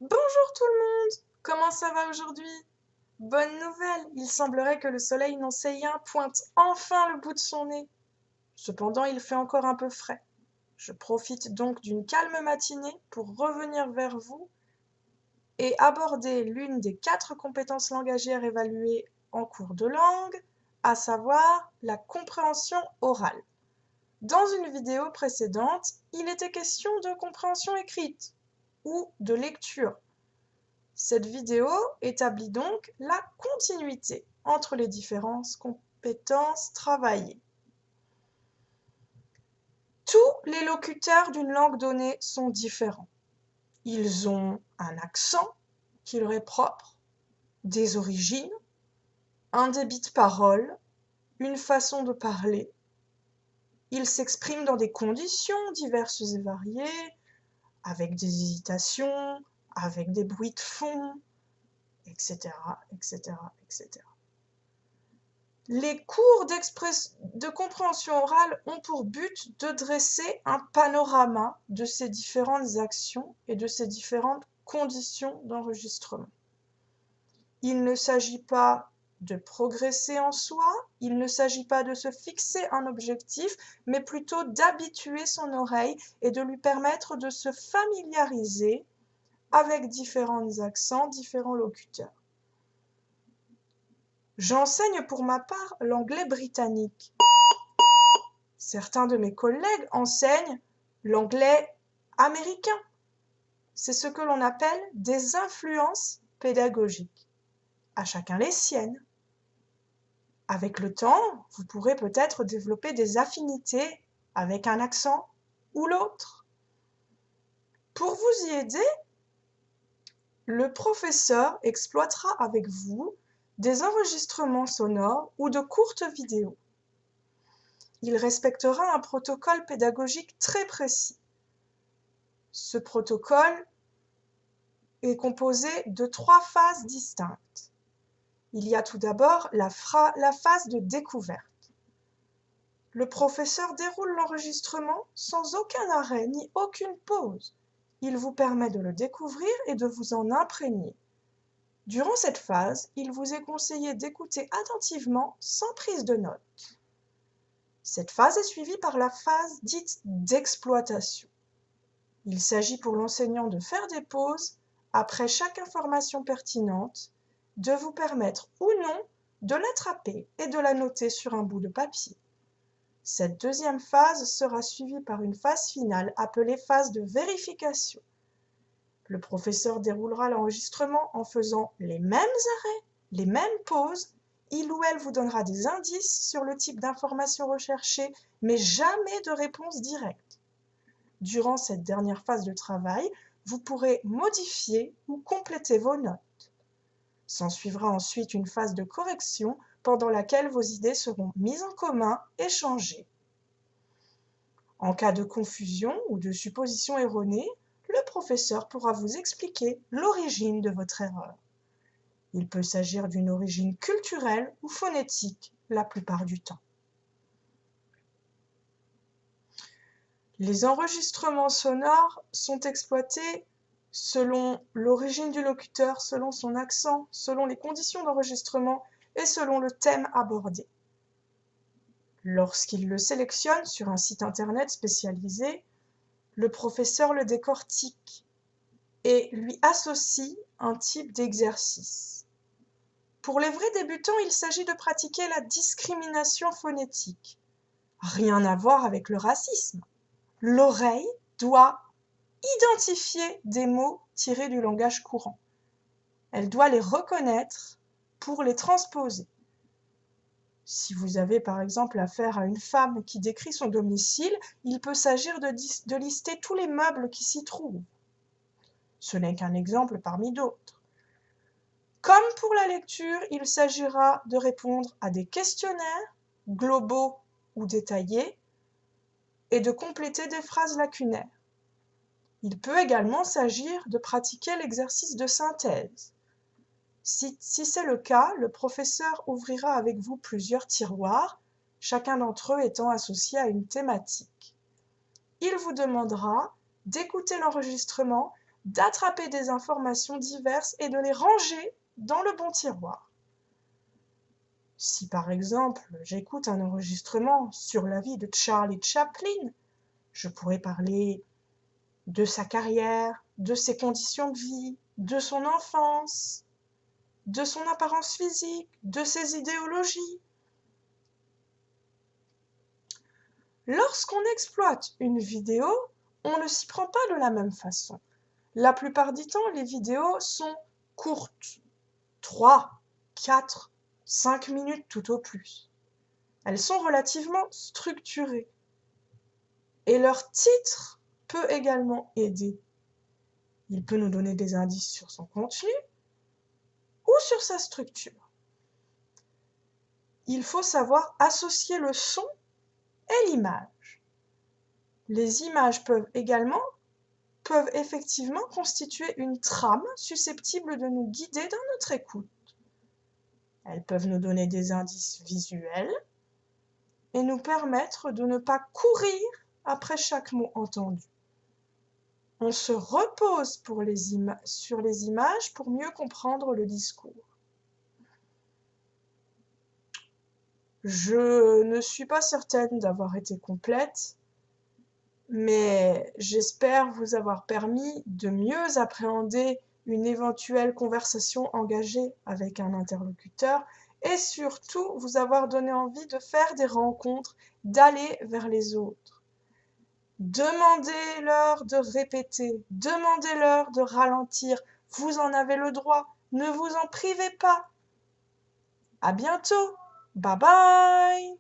Bonjour tout le monde! Comment ça va aujourd'hui? Bonne nouvelle, il semblerait que le soleil nancéien pointe enfin le bout de son nez. Cependant, il fait encore un peu frais. Je profite donc d'une calme matinée pour revenir vers vous et aborder l'une des 4 compétences langagières évaluées en cours de langue, à savoir la compréhension orale. Dans une vidéo précédente, il était question de compréhension écrite ou de lecture. Cette vidéo établit donc la continuité entre les différentes compétences travaillées. Tous les locuteurs d'une langue donnée sont différents. Ils ont un accent qui leur est propre, des origines, un débit de parole, une façon de parler. Ils s'expriment dans des conditions diverses et variées, avec des hésitations, avec des bruits de fond, etc., etc., etc. Les cours de compréhension orale ont pour but de dresser un panorama de ces différentes actions et de ces différentes conditions d'enregistrement. Il ne s'agit pas de progresser en soi, il ne s'agit pas de se fixer un objectif, mais plutôt d'habituer son oreille et de lui permettre de se familiariser avec différents accents, différents locuteurs. J'enseigne pour ma part l'anglais britannique. Certains de mes collègues enseignent l'anglais américain. C'est ce que l'on appelle des influences pédagogiques. À chacun les siennes. Avec le temps, vous pourrez peut-être développer des affinités avec un accent ou l'autre. Pour vous y aider, le professeur exploitera avec vous des enregistrements sonores ou de courtes vidéos. Il respectera un protocole pédagogique très précis. Ce protocole est composé de 3 phases distinctes. Il y a tout d'abord la phase de découverte. Le professeur déroule l'enregistrement sans aucun arrêt ni aucune pause. Il vous permet de le découvrir et de vous en imprégner. Durant cette phase, il vous est conseillé d'écouter attentivement sans prise de notes. Cette phase est suivie par la phase dite d'exploitation. Il s'agit pour l'enseignant de faire des pauses après chaque information pertinente, de vous permettre ou non de l'attraper et de la noter sur un bout de papier. Cette deuxième phase sera suivie par une phase finale appelée phase de vérification. Le professeur déroulera l'enregistrement en faisant les mêmes arrêts, les mêmes pauses. Il ou elle vous donnera des indices sur le type d'information recherchée, mais jamais de réponse directe. Durant cette dernière phase de travail, vous pourrez modifier ou compléter vos notes. S'ensuivra ensuite une phase de correction pendant laquelle vos idées seront mises en commun, échangées. En cas de confusion ou de supposition erronée, le professeur pourra vous expliquer l'origine de votre erreur. Il peut s'agir d'une origine culturelle ou phonétique la plupart du temps. Les enregistrements sonores sont exploités selon l'origine du locuteur, selon son accent, selon les conditions d'enregistrement et selon le thème abordé. Lorsqu'il le sélectionne sur un site internet spécialisé, le professeur le décortique et lui associe un type d'exercice. Pour les vrais débutants, il s'agit de pratiquer la discrimination phonétique. Rien à voir avec le racisme. L'oreille doit identifier des mots tirés du langage courant. Elle doit les reconnaître pour les transposer. Si vous avez par exemple affaire à une femme qui décrit son domicile, il peut s'agir de lister tous les meubles qui s'y trouvent. Ce n'est qu'un exemple parmi d'autres. Comme pour la lecture, il s'agira de répondre à des questionnaires, globaux ou détaillés, et de compléter des phrases lacunaires. Il peut également s'agir de pratiquer l'exercice de synthèse. Si c'est le cas, le professeur ouvrira avec vous plusieurs tiroirs, chacun d'entre eux étant associé à une thématique. Il vous demandera d'écouter l'enregistrement, d'attraper des informations diverses et de les ranger dans le bon tiroir. Si par exemple j'écoute un enregistrement sur la vie de Charlie Chaplin, je pourrais parler de sa carrière, de ses conditions de vie, de son enfance, de son apparence physique, de ses idéologies. Lorsqu'on exploite une vidéo, on ne s'y prend pas de la même façon. La plupart du temps, les vidéos sont courtes, 3, 4, 5 minutes tout au plus. Elles sont relativement structurées. Et leur titre peut également aider. Il peut nous donner des indices sur son contenu ou sur sa structure. Il faut savoir associer le son et l'image. Les images peuvent effectivement constituer une trame susceptible de nous guider dans notre écoute. Elles peuvent nous donner des indices visuels et nous permettre de ne pas courir après chaque mot entendu. On se repose sur les images pour mieux comprendre le discours. Je ne suis pas certaine d'avoir été complète, mais j'espère vous avoir permis de mieux appréhender une éventuelle conversation engagée avec un interlocuteur et surtout vous avoir donné envie de faire des rencontres, d'aller vers les autres. Demandez-leur de répéter, demandez-leur de ralentir, vous en avez le droit, ne vous en privez pas. À bientôt, bye bye!